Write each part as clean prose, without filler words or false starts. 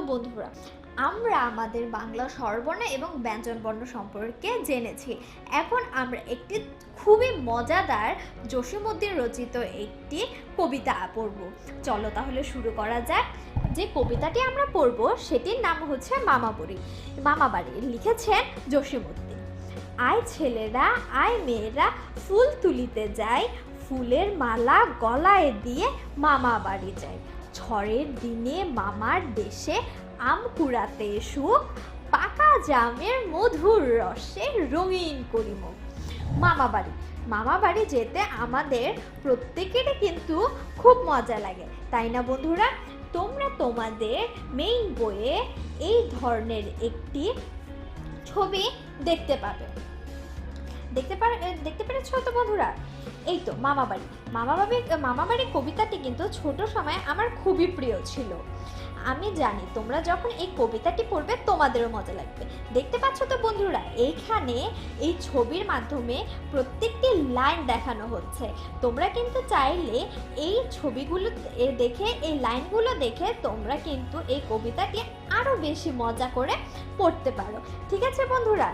বন্ধুরা, আমরা আমাদের বাংলা স্বরবর্ণ এবং ব্যঞ্জনবর্ণ সম্পর্কে জেনেছি। এখন আমরা একটি খুবই মজাদার জসীমউদ্দিন রচিত একটি কবিতা পড়ব। চলো তাহলে শুরু করা যাক। যে কবিতাটি আমরা পড়ব সেটির নাম হচ্ছে মামাবাড়ি। লিখেছেন জসীমউদ্দিন। আয় ছেলেরা, আয় মেয়েরা, ফুল তুলিতে যাই, ফুলের মালা গলায় দিয়ে মামা বাড়ি যাই। ঝড়ের দিনে মামার দেশে আম কুড়াতে এসো, পাকা জামের মধুর রসে রঙিন করি মুখ। মামা বাড়ি যেতে আমাদের প্রত্যেকেরই কিন্তু খুব মজা লাগে, তাই না বন্ধুরা? তোমরা তোমাদের মেইন বইয়ে এই ধরনের একটি ছবি দেখতে পেরেছো তো বন্ধুরা? এই তো মামাবাড়ি কবিতাটি কিন্তু ছোট সময় আমার খুবই প্রিয় ছিল। আমি জানি তোমরা যখন এই কবিতাটি পড়বে তোমাদেরও মজা লাগবে। দেখতে পাচ্ছ তো বন্ধুরা, এইখানে এই ছবির মাধ্যমে প্রত্যেকটি লাইন দেখানো হচ্ছে। তোমরা কিন্তু চাইলে এই ছবিগুলো দেখে, এই লাইনগুলো দেখে তোমরা কিন্তু এই কবিতাটি আরো বেশি মজা করে পড়তে পারো। ঠিক আছে বন্ধুরা?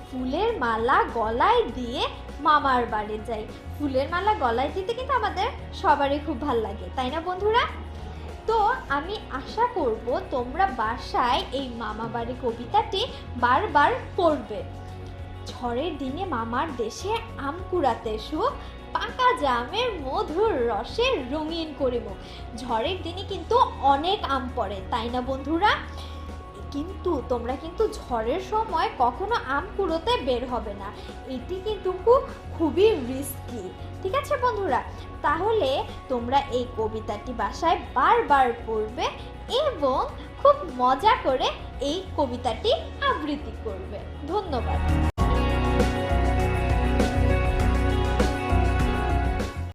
ফুলের মালা গলায় দিয়ে মামার বাড়ি যাই। ফুলের মালা গলায় দিতে কিন্তু আমাদের সবারই খুব ভালো লাগে, তাই না বন্ধুরা? তো আমি আশা করব তোমরা বাসায় এই মামাবাড়ি কবিতাটি বারবার পড়বে। ঝড়ের দিনে মামার দেশে আম কুড়াতে এসো, পাকা জামের মধুর রসে রঙিন করি মুখ। ঝড়ের দিনে কিন্তু অনেক আম পড়ে, তাই না বন্ধুরা? কিন্তু তোমরা কিন্তু ঝড়ের সময় কখনো আম কুড়োতে বের হবে না, এটি কিন্তু খুবই রিস্কি। ঠিক আছে বন্ধুরা? তাহলে তোমরা এই কবিতাটি বাসায় বারবার পড়বে এবং খুব মজা করে এই কবিতাটি আবৃত্তি করবে। ধন্যবাদ।